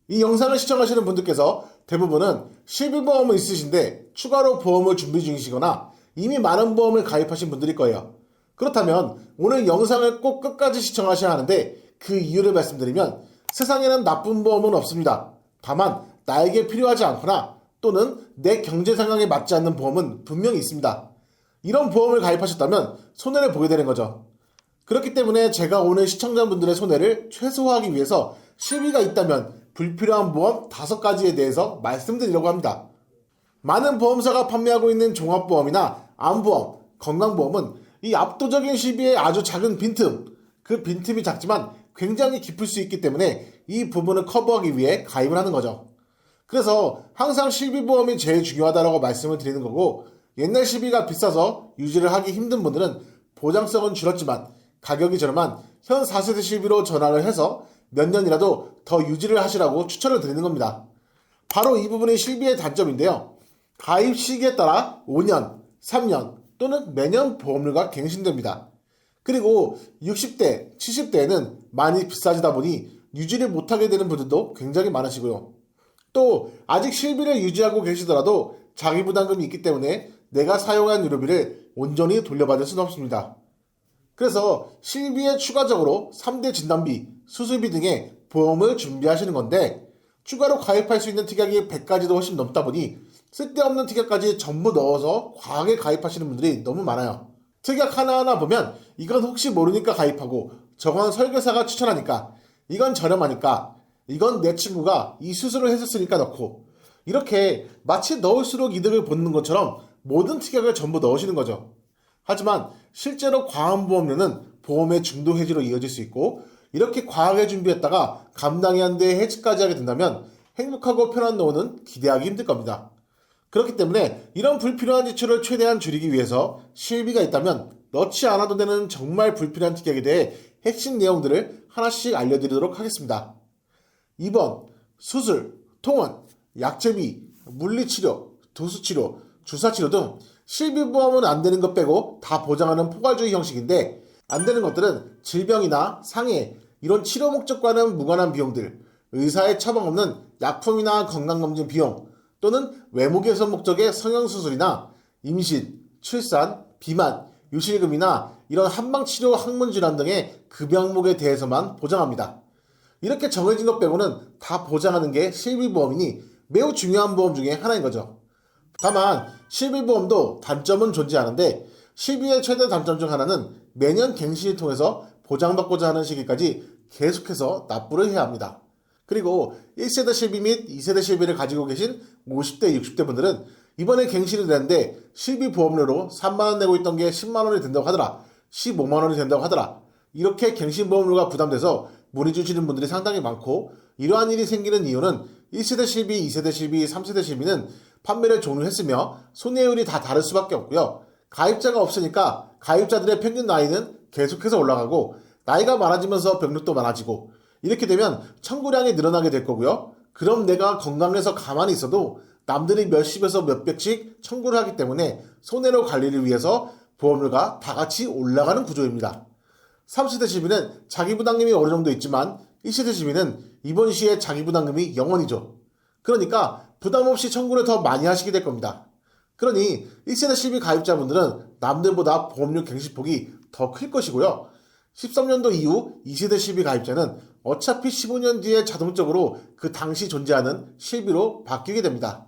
이 영상을 시청하시는 분들께서 대부분은 실비보험은 있으신데 추가로 보험을 준비 중이시거나 이미 많은 보험을 가입하신 분들일 거예요. 그렇다면 오늘 영상을 꼭 끝까지 시청하셔야 하는데 그 이유를 말씀드리면 세상에는 나쁜 보험은 없습니다. 다만 나에게 필요하지 않거나 또는 내 경제 상황에 맞지 않는 보험은 분명히 있습니다. 이런 보험을 가입하셨다면 손해를 보게 되는 거죠. 그렇기 때문에 제가 오늘 시청자분들의 손해를 최소화하기 위해서 실비가 있다면 불필요한 보험 5가지에 대해서 말씀드리려고 합니다. 많은 보험사가 판매하고 있는 종합보험이나 암보험, 건강보험은 이 압도적인 실비의 아주 작은 빈틈, 그 빈틈이 작지만 굉장히 깊을 수 있기 때문에 이 부분을 커버하기 위해 가입을 하는 거죠. 그래서 항상 실비보험이 제일 중요하다고 말씀을 드리는 거고, 옛날 실비가 비싸서 유지를 하기 힘든 분들은 보장성은 줄었지만 가격이 저렴한 현 4세대 실비로 전환을 해서 몇 년이라도 더 유지를 하시라고 추천을 드리는 겁니다. 바로 이 부분이 실비의 단점인데요. 가입 시기에 따라 5년, 3년 또는 매년 보험료가 갱신됩니다. 그리고 60대, 70대에는 많이 비싸지다 보니 유지를 못하게 되는 분들도 굉장히 많으시고요. 또 아직 실비를 유지하고 계시더라도 자기부담금이 있기 때문에 내가 사용한 의료비를 온전히 돌려받을 수는 없습니다. 그래서 실비에 추가적으로 3대 진단비, 수술비 등의 보험을 준비하시는 건데 추가로 가입할 수 있는 특약이 100가지도 훨씬 넘다 보니 쓸데없는 특약까지 전부 넣어서 과하게 가입하시는 분들이 너무 많아요. 특약 하나하나 보면 이건 혹시 모르니까 가입하고 저건 설계사가 추천하니까 이건 저렴하니까 이건 내 친구가 이 수술을 했었으니까 넣고 이렇게 마치 넣을수록 이득을 보는 것처럼 모든 특약을 전부 넣으시는 거죠. 하지만 실제로 과한 보험료는 보험의 중도 해지로 이어질 수 있고 이렇게 과하게 준비했다가 감당이 안 돼 해지까지 하게 된다면 행복하고 편한 노후는 기대하기 힘들 겁니다. 그렇기 때문에 이런 불필요한 지출을 최대한 줄이기 위해서 실비가 있다면 넣지 않아도 되는 정말 불필요한 특약에 대해 핵심 내용들을 하나씩 알려드리도록 하겠습니다. 2번, 수술, 통원, 약제비, 물리치료, 도수치료, 주사치료 등 실비보험은 안 되는 것 빼고 다 보장하는 포괄주의 형식인데 안 되는 것들은 질병이나 상해, 이런 치료 목적과는 무관한 비용들, 의사의 처방 없는 약품이나 건강검진 비용, 또는 외모 개선 목적의 성형수술이나 임신, 출산, 비만, 유실금이나 이런 한방치료 항문질환 등의 급여항목에 대해서만 보장합니다. 이렇게 정해진 것 빼고는 다 보장하는 게 실비보험이니 매우 중요한 보험 중에 하나인 거죠. 다만 실비보험도 단점은 존재하는데 실비의 최대 단점 중 하나는 매년 갱신을 통해서 보장받고자 하는 시기까지 계속해서 납부를 해야 합니다. 그리고 1세대 실비 및 2세대 실비를 가지고 계신 50대, 60대 분들은 이번에 갱신이 되는데 실비 보험료로 3만원 내고 있던 게 10만원이 된다고 하더라, 15만원이 된다고 하더라, 이렇게 갱신 보험료가 부담돼서 문의 주시는 분들이 상당히 많고, 이러한 일이 생기는 이유는 1세대 실비, 2세대 실비, 3세대 실비는 판매를 종료했으며 손해율이 다 다를 수밖에 없고요. 가입자가 없으니까 가입자들의 평균 나이는 계속해서 올라가고 나이가 많아지면서 병력도 많아지고 이렇게 되면 청구량이 늘어나게 될 거고요. 그럼 내가 건강해서 가만히 있어도 남들이 몇십에서 몇백씩 청구를 하기 때문에 손해로 관리를 위해서 보험료가 다 같이 올라가는 구조입니다. 3세대 실비는 자기부담금이 어느 정도 있지만 1세대 실비는 이번 시에 자기부담금이 0원이죠. 그러니까 부담 없이 청구를 더 많이 하시게 될 겁니다. 그러니 1세대 실비 가입자분들은 남들보다 보험료 갱신폭이 더 클 것이고요. 13년도 이후 2세대 실비 가입자는 어차피 15년 뒤에 자동적으로 그 당시 존재하는 실비로 바뀌게 됩니다.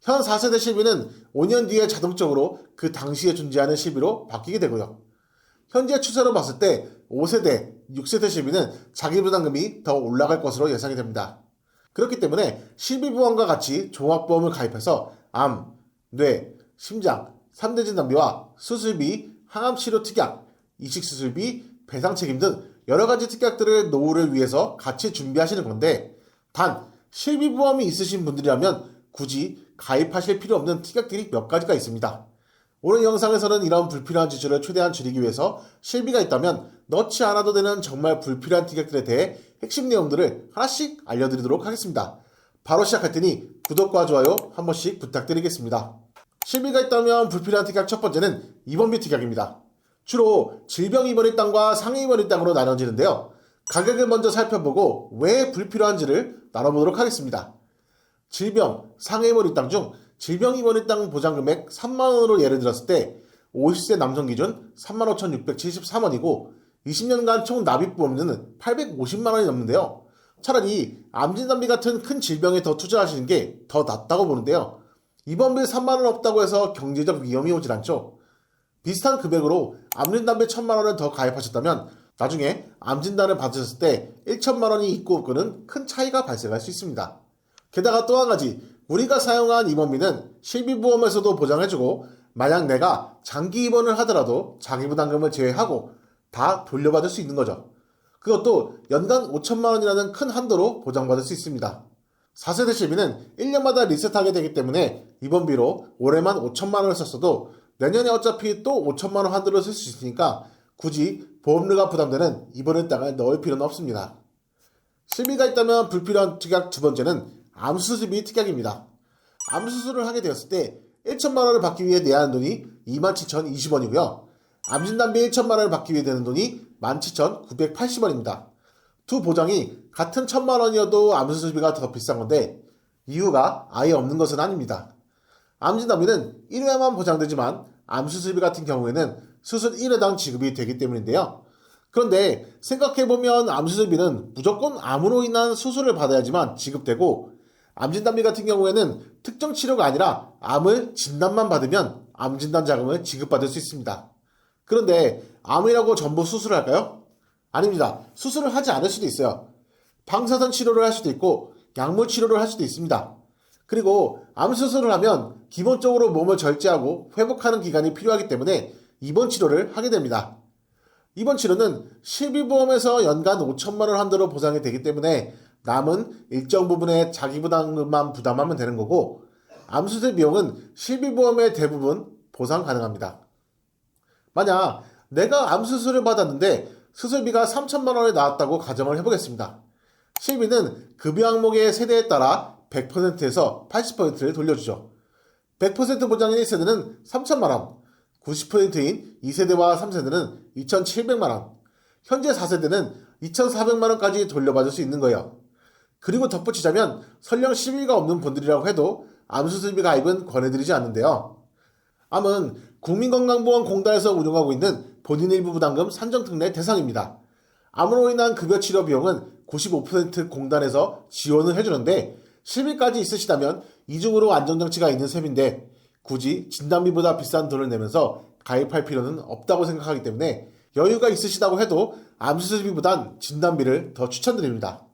현 4세대 실비는 5년 뒤에 자동적으로 그 당시에 존재하는 실비로 바뀌게 되고요. 현재 추세로 봤을 때 5세대, 6세대 실비는 자기부담금이 더 올라갈 것으로 예상이 됩니다. 그렇기 때문에 실비보험과 같이 종합보험을 가입해서 암, 뇌, 심장, 3대 진단비와 수술비, 항암치료 특약, 이식수술비, 배상책임 등 여러가지 특약들을 노후를 위해서 같이 준비하시는 건데 단 실비보험이 있으신 분들이라면 굳이 가입하실 필요 없는 특약들이 몇 가지가 있습니다. 오늘 영상에서는 이런 불필요한 지출을 최대한 줄이기 위해서 실비가 있다면 넣지 않아도 되는 정말 불필요한 특약들에 대해 핵심 내용들을 하나씩 알려드리도록 하겠습니다. 바로 시작할 테니 구독과 좋아요 한 번씩 부탁드리겠습니다. 실비가 있다면 불필요한 특약 첫 번째는 입원비 특약입니다. 주로 질병 입원 일당과 상해 입원 일당으로 나눠지는데요. 가격을 먼저 살펴보고 왜 불필요한지를 나눠보도록 하겠습니다. 질병, 상해 입원 입당 중 질병 입원 입당 보장금액 3만원으로 예를 들었을 때 50세 남성 기준 35,673원이고 20년간 총 납입보험료는 850만원이 넘는데요. 차라리 암진단비 같은 큰 질병에 더 투자하시는 게 더 낫다고 보는데요. 입원비 3만원 없다고 해서 경제적 위험이 오질 않죠. 비슷한 금액으로 암진단비 1,000만원을 더 가입하셨다면 나중에 암진단을 받으셨을 때 1,000만원이 있고 없고는 큰 차이가 발생할 수 있습니다. 게다가 또 한 가지, 우리가 사용한 입원비는 실비보험에서도 보장해주고 만약 내가 장기 입원을 하더라도 장기부담금을 제외하고 다 돌려받을 수 있는 거죠. 그것도 연간 5천만원이라는 큰 한도로 보장받을 수 있습니다. 4세대 실비는 1년마다 리셋하게 되기 때문에 입원비로 올해만 5천만원을 썼어도 내년에 어차피 또 5천만원 한도를 쓸 수 있으니까 굳이 보험료가 부담되는 입원 일당을 넣을 필요는 없습니다. 실비가 있다면 불필요한 특약 두 번째는 암수술비 특약입니다. 암수술을 하게 되었을 때 1천만원을 받기 위해 내야 하는 돈이 27,020원이고요. 암진단비 1천만원을 받기 위해 되는 돈이 17,980원입니다. 두 보장이 같은 1,000만원이어도 암수술비가 더 비싼 건데 이유가 아예 없는 것은 아닙니다. 암진단비는 1회만 보장되지만 암수술비 같은 경우에는 수술 1회당 지급이 되기 때문인데요. 그런데 생각해보면 암수술비는 무조건 암으로 인한 수술을 받아야지만 지급되고 암진단비 같은 경우에는 특정 치료가 아니라 암을 진단만 받으면 암진단 자금을 지급받을 수 있습니다. 그런데 암이라고 전부 수술을 할까요? 아닙니다. 수술을 하지 않을 수도 있어요. 방사선 치료를 할 수도 있고 약물 치료를 할 수도 있습니다. 그리고 암 수술을 하면 기본적으로 몸을 절제하고 회복하는 기간이 필요하기 때문에 입원 치료를 하게 됩니다. 입원 치료는 실비보험에서 연간 5천만원 한도로 보상이 되기 때문에 남은 일정 부분의 자기부담금만 부담하면 되는 거고 암수술 비용은 실비보험의 대부분 보상 가능합니다. 만약 내가 암수술을 받았는데 수술비가 3천만원이 나왔다고 가정을 해보겠습니다. 실비는 급여 항목의 세대에 따라 100%에서 80%를 돌려주죠. 100% 보장인 1세대는 3천만원, 90%인 2세대와 3세대는 2,700만원, 현재 4세대는 2,400만원까지 돌려받을 수 있는 거예요. 그리고 덧붙이자면 설령 실비가 없는 분들이라고 해도 암수술비 가입은 권해드리지 않는데요. 암은 국민건강보험공단에서 운영하고 있는 본인 일부 부담금 산정특례 대상입니다. 암으로 인한 급여 치료 비용은 95% 공단에서 지원을 해주는데 실비까지 있으시다면 이중으로 안전장치가 있는 셈인데 굳이 진단비보다 비싼 돈을 내면서 가입할 필요는 없다고 생각하기 때문에 여유가 있으시다고 해도 암수술비보단 진단비를 더 추천드립니다.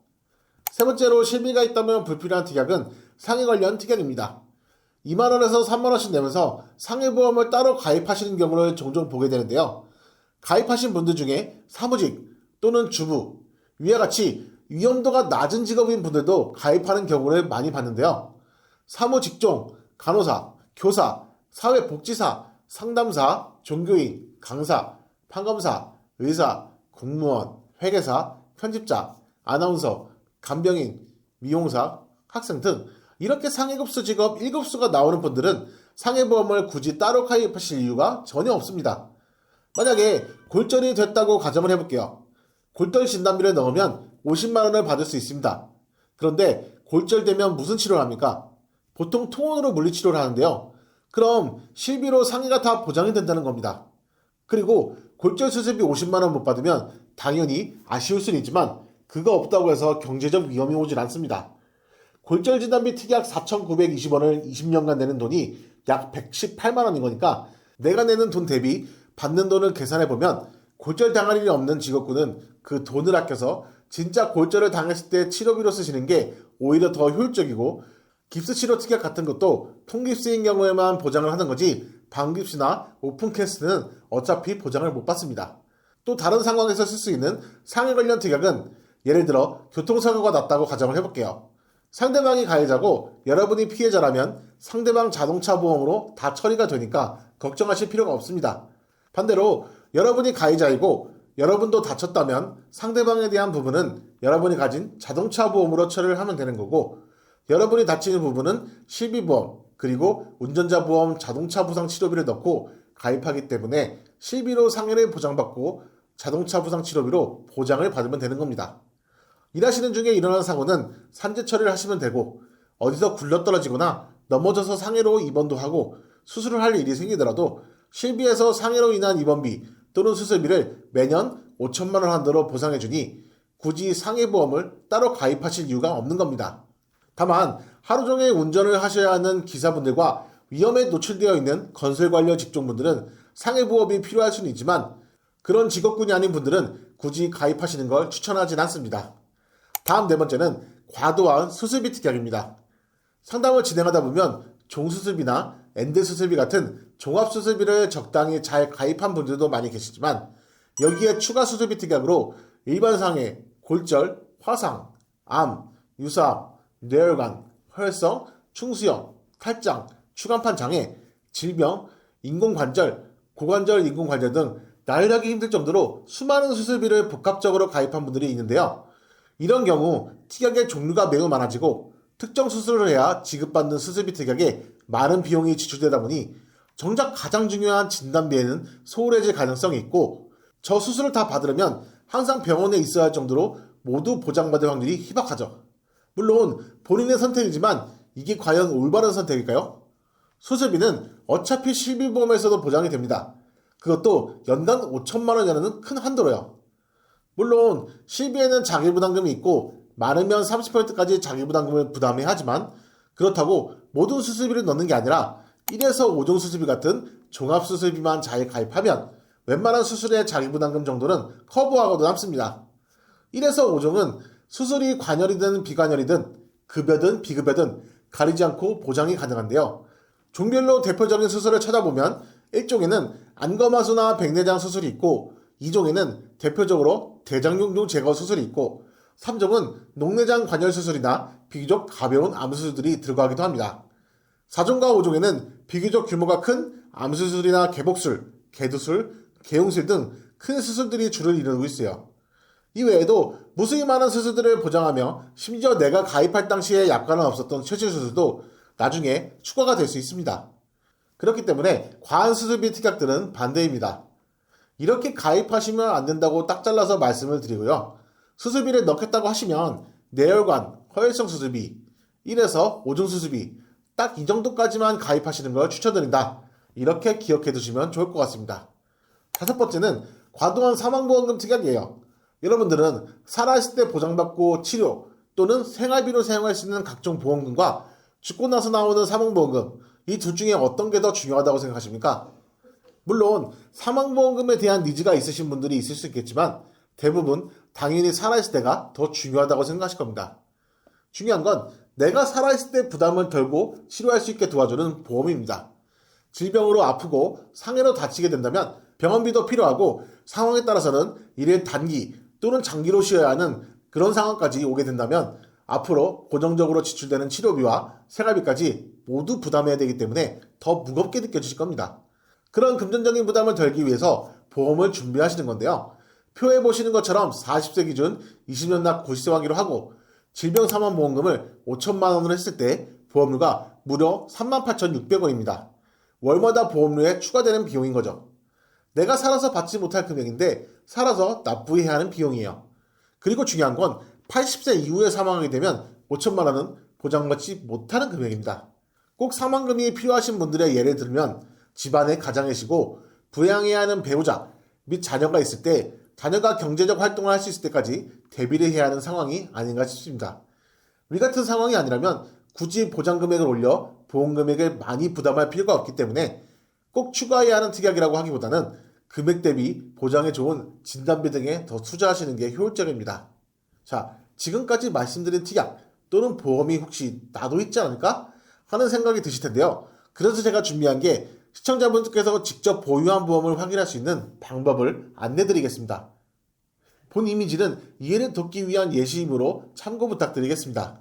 세 번째로 실비가 있다면 불필요한 특약은 상해 관련 특약입니다. 2만원에서 3만원씩 내면서 상해보험을 따로 가입하시는 경우를 종종 보게 되는데요. 가입하신 분들 중에 사무직 또는 주부, 위와 같이 위험도가 낮은 직업인 분들도 가입하는 경우를 많이 봤는데요. 사무직종, 간호사, 교사, 사회복지사, 상담사, 종교인, 강사, 판검사, 의사, 공무원, 회계사, 편집자, 아나운서, 간병인, 미용사, 학생 등 이렇게 상해급수 직업 1급수가 나오는 분들은 상해보험을 굳이 따로 가입하실 이유가 전혀 없습니다. 만약에 골절이 됐다고 가정을 해볼게요. 골절 진단비를 넣으면 50만원을 받을 수 있습니다. 그런데 골절되면 무슨 치료를 합니까? 보통 통원으로 물리치료를 하는데요. 그럼 실비로 상해가 다 보장이 된다는 겁니다. 그리고 골절 수술비 50만원 못 받으면 당연히 아쉬울 수는 있지만 그거 없다고 해서 경제적 위험이 오질 않습니다. 골절 진단비 특약 4,920원을 20년간 내는 돈이 약 118만원인 거니까 내가 내는 돈 대비 받는 돈을 계산해보면 골절 당할 일이 없는 직업군은 그 돈을 아껴서 진짜 골절을 당했을 때 치료비로 쓰시는 게 오히려 더 효율적이고 깁스치료 특약 같은 것도 통깁스인 경우에만 보장을 하는 거지 방깁스나 오픈캐스트는 어차피 보장을 못 받습니다. 또 다른 상황에서 쓸 수 있는 상해 관련 특약은 예를 들어 교통사고가 났다고 가정을 해볼게요. 상대방이 가해자고 여러분이 피해자라면 상대방 자동차 보험으로 다 처리가 되니까 걱정하실 필요가 없습니다. 반대로 여러분이 가해자이고 여러분도 다쳤다면 상대방에 대한 부분은 여러분이 가진 자동차 보험으로 처리를 하면 되는 거고 여러분이 다치는 부분은 실비보험 그리고 운전자 보험 자동차 부상 치료비를 넣고 가입하기 때문에 실비로 상해를 보장받고 자동차 부상 치료비로 보장을 받으면 되는 겁니다. 일하시는 중에 일어난 사고는 산재 처리를 하시면 되고 어디서 굴러떨어지거나 넘어져서 상해로 입원도 하고 수술을 할 일이 생기더라도 실비에서 상해로 인한 입원비 또는 수술비를 매년 5천만 원 한도로 보상해주니 굳이 상해보험을 따로 가입하실 이유가 없는 겁니다. 다만 하루 종일 운전을 하셔야 하는 기사분들과 위험에 노출되어 있는 건설 관련 직종분들은 상해보험이 필요할 수는 있지만 그런 직업군이 아닌 분들은 굳이 가입하시는 걸 추천하진 않습니다. 다음 네 번째는 과도한 수술비 특약입니다. 상담을 진행하다 보면 종수술비나 엔드수술비 같은 종합수술비를 적당히 잘 가입한 분들도 많이 계시지만 여기에 추가 수술비 특약으로 일반 상해, 골절, 화상, 암, 유사암, 뇌혈관, 혈성, 충수형, 탈장, 추간판 장애, 질병, 인공관절, 고관절 인공관절 등 나열하기 힘들 정도로 수많은 수술비를 복합적으로 가입한 분들이 있는데요. 이런 경우 특약의 종류가 매우 많아지고 특정 수술을 해야 지급받는 수술비 특약에 많은 비용이 지출되다 보니 정작 가장 중요한 진단비에는 소홀해질 가능성이 있고 저 수술을 다 받으려면 항상 병원에 있어야 할 정도로 모두 보장받을 확률이 희박하죠. 물론 본인의 선택이지만 이게 과연 올바른 선택일까요? 수술비는 어차피 실비보험에서도 보장이 됩니다. 그것도 연간 5천만 원이라는 큰 한도로요. 물론 실비에는 자기부담금이 있고 많으면 30%까지 자기부담금을 부담해야 하지만 그렇다고 모든 수술비를 넣는 게 아니라 1에서 5종 수술비 같은 종합수술비만 잘 가입하면 웬만한 수술의 자기부담금 정도는 커버하고도 남습니다. 1에서 5종은 수술이 관열이든 비관열이든 급여든 비급여든 가리지 않고 보장이 가능한데요. 종별로 대표적인 수술을 찾아보면 1종에는 안검하수나 백내장 수술이 있고 2종에는 대표적으로 대장용종 제거 수술이 있고 3종은 녹내장 관열 수술이나 비교적 가벼운 암 수술들이 들어가기도 합니다. 4종과 5종에는 비교적 규모가 큰 암 수술이나 개복술, 개두술, 개용술 등 큰 수술들이 주를 이루고 있어요. 이외에도 무수히 많은 수술들을 보장하며 심지어 내가 가입할 당시에 약관은 없었던 최신 수술도 나중에 추가가 될 수 있습니다. 그렇기 때문에 과한 수술비 특약들은 반대입니다. 이렇게 가입하시면 안 된다고 딱 잘라서 말씀을 드리고요. 수술비를 넣겠다고 하시면 뇌혈관, 허혈성 수술비, 1에서 5종 수술비 딱 이 정도까지만 가입하시는 걸 추천드린다. 이렇게 기억해 두시면 좋을 것 같습니다. 다섯 번째는 과도한 사망보험금 특약이에요. 여러분들은 살아있을 때 보장받고 치료 또는 생활비로 사용할 수 있는 각종 보험금과 죽고 나서 나오는 사망보험금 이 둘 중에 어떤 게 더 중요하다고 생각하십니까? 물론 사망보험금에 대한 니즈가 있으신 분들이 있을 수 있겠지만 대부분 당연히 살아있을 때가 더 중요하다고 생각하실 겁니다. 중요한 건 내가 살아있을 때 부담을 덜고 치료할 수 있게 도와주는 보험입니다. 질병으로 아프고 상해로 다치게 된다면 병원비도 필요하고 상황에 따라서는 이를 단기 또는 장기로 쉬어야 하는 그런 상황까지 오게 된다면 앞으로 고정적으로 지출되는 치료비와 생활비까지 모두 부담해야 되기 때문에 더 무겁게 느껴지실 겁니다. 그런 금전적인 부담을 덜기 위해서 보험을 준비하시는 건데요. 표에 보시는 것처럼 40세 기준 20년 납 90세 만기로 하고 질병사망보험금을 5천만 원으로 했을 때 보험료가 무려 38,600원입니다. 월마다 보험료에 추가되는 비용인 거죠. 내가 살아서 받지 못할 금액인데 살아서 납부해야 하는 비용이에요. 그리고 중요한 건 80세 이후에 사망하게 되면 5천만 원은 보장받지 못하는 금액입니다. 꼭 사망금이 필요하신 분들의 예를 들면 집안에 가장이시고 부양해야 하는 배우자 및 자녀가 있을 때 자녀가 경제적 활동을 할 수 있을 때까지 대비를 해야 하는 상황이 아닌가 싶습니다. 이 같은 상황이 아니라면 굳이 보장금액을 올려 보험금액을 많이 부담할 필요가 없기 때문에 꼭 추가해야 하는 특약이라고 하기보다는 금액 대비 보장에 좋은 진단비 등에 더 투자하시는 게 효율적입니다. 자, 지금까지 말씀드린 특약 또는 보험이 혹시 나도 있지 않을까? 하는 생각이 드실 텐데요. 그래서 제가 준비한 게 시청자분들께서 직접 보유한 보험을 확인할 수 있는 방법을 안내드리겠습니다. 본 이미지는 이해를 돕기 위한 예시이므로 참고 부탁드리겠습니다.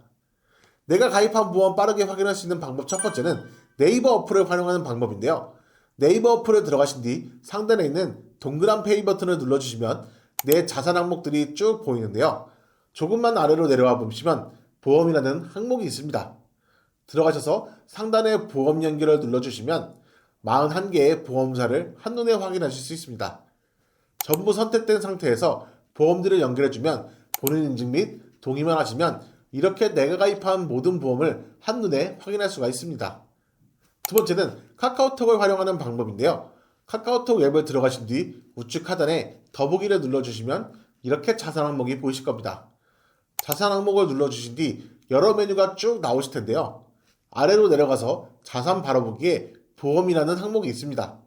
내가 가입한 보험 빠르게 확인할 수 있는 방법 첫 번째는 네이버 어플을 활용하는 방법인데요. 네이버 어플에 들어가신 뒤 상단에 있는 동그란 페이 버튼을 눌러주시면 내 자산 항목들이 쭉 보이는데요. 조금만 아래로 내려와 보시면 보험이라는 항목이 있습니다. 들어가셔서 상단에 보험 연결을 눌러주시면 41개의 보험사를 한눈에 확인하실 수 있습니다. 전부 선택된 상태에서 보험들을 연결해주면 본인 인증 및 동의만 하시면 이렇게 내가 가입한 모든 보험을 한눈에 확인할 수가 있습니다. 두 번째는 카카오톡을 활용하는 방법인데요. 카카오톡 앱을 들어가신 뒤 우측 하단에 더보기를 눌러주시면 이렇게 자산 항목이 보이실 겁니다. 자산 항목을 눌러주신 뒤 여러 메뉴가 쭉 나오실 텐데요. 아래로 내려가서 자산 바로보기에 보험이라는 항목이 있습니다.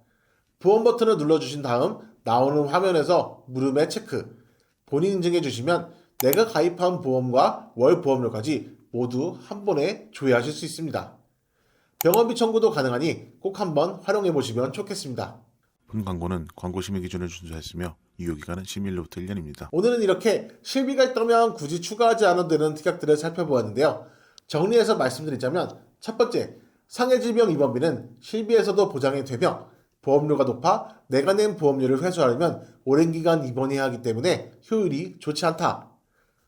보험 버튼을 눌러주신 다음 나오는 화면에서 물음에 체크, 본인 인증해 주시면 내가 가입한 보험과 월 보험료까지 모두 한 번에 조회하실 수 있습니다. 병원비 청구도 가능하니 꼭 한번 활용해 보시면 좋겠습니다. 본 광고는 광고 심의 기준을 준수했으며 유효기간은 10일로부터 1년입니다. 오늘은 이렇게 실비가 있다면 굳이 추가하지 않아도 되는 특약들을 살펴보았는데요. 정리해서 말씀드리자면 첫 번째, 상해질병 입원비는 실비에서도 보장이 되며 보험료가 높아 내가 낸 보험료를 회수하려면 오랜 기간 입원해야 하기 때문에 효율이 좋지 않다.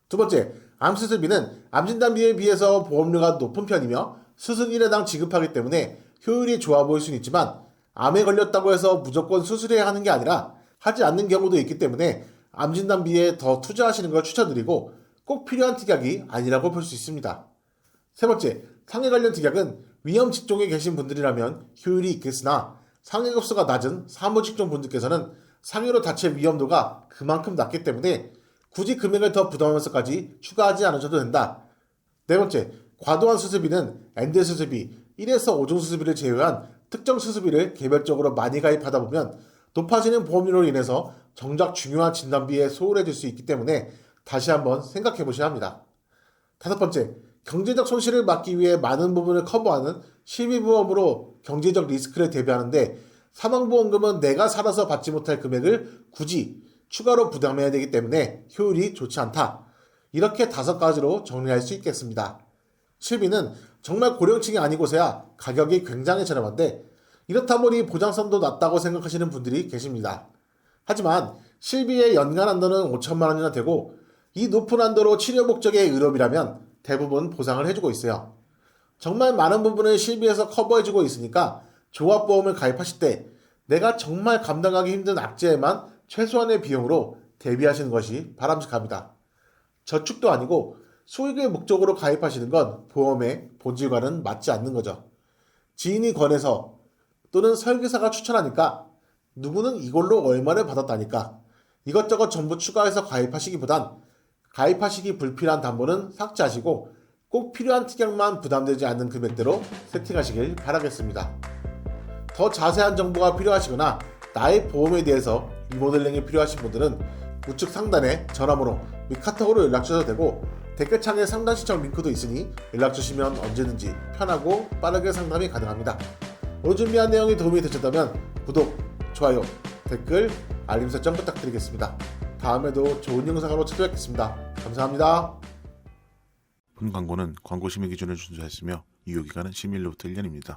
두 번째, 암수술비는 암진단비에 비해서 보험료가 높은 편이며 수술 1회당 지급하기 때문에 효율이 좋아 보일 수는 있지만 암에 걸렸다고 해서 무조건 수술해야 하는 게 아니라 하지 않는 경우도 있기 때문에 암진단비에 더 투자하시는 걸 추천드리고 꼭 필요한 특약이 아니라고 볼 수 있습니다. 세 번째, 상해 관련 특약은 위험 직종에 계신 분들이라면 효율이 있겠으나 상해 급수가 낮은 사무 직종 분들께서는 상해로 다칠 위험도가 그만큼 낮기 때문에 굳이 금액을 더 부담하면서까지 추가하지 않으셔도 된다. 네 번째, 과도한 수술비는 엔드 수술비, 1에서 5종 수술비를 제외한 특정 수술비를 개별적으로 많이 가입하다 보면 높아지는 보험료로 인해서 정작 중요한 진단비에 소홀해질 수 있기 때문에 다시 한번 생각해 보셔야 합니다. 다섯 번째, 경제적 손실을 막기 위해 많은 부분을 커버하는 실비보험으로 경제적 리스크를 대비하는데 사망보험금은 내가 살아서 받지 못할 금액을 굳이 추가로 부담해야 되기 때문에 효율이 좋지 않다. 이렇게 5가지로 정리할 수 있겠습니다. 실비는 정말 고령층이 아니고서야 가격이 굉장히 저렴한데 이렇다 보니 보장성도 낮다고 생각하시는 분들이 계십니다. 하지만 실비의 연간 한도는 5천만 원이나 되고 이 높은 한도로 치료 목적의 의료비라면 대부분 보상을 해주고 있어요. 정말 많은 부분을 실비에서 커버해주고 있으니까 조합보험을 가입하실 때 내가 정말 감당하기 힘든 악재에만 최소한의 비용으로 대비하시는 것이 바람직합니다. 저축도 아니고 수익의 목적으로 가입하시는 건 보험의 본질과는 맞지 않는 거죠. 지인이 권해서 또는 설계사가 추천하니까 누구는 이걸로 얼마를 받았다니까 이것저것 전부 추가해서 가입하시기보단 가입하시기 불필요한 담보는 삭제하시고 꼭 필요한 특약만 부담되지 않는 금액대로 세팅하시길 바라겠습니다. 더 자세한 정보가 필요하시거나 나의 보험에 대해서 리모델링이 필요하신 분들은 우측 상단에 전화번호 및 카톡으로 연락 주셔도 되고 댓글창에 상담 신청 링크도 있으니 연락 주시면 언제든지 편하고 빠르게 상담이 가능합니다. 오늘 준비한 내용이 도움이 되셨다면 구독, 좋아요, 댓글, 알림 설정 부탁드리겠습니다. 다음에도 좋은 영상으로 찾아뵙겠습니다. 감사합니다. 본 광고는 광고 심의 기준을 준수했으며 유효기간은 10일로부터 1년입니다.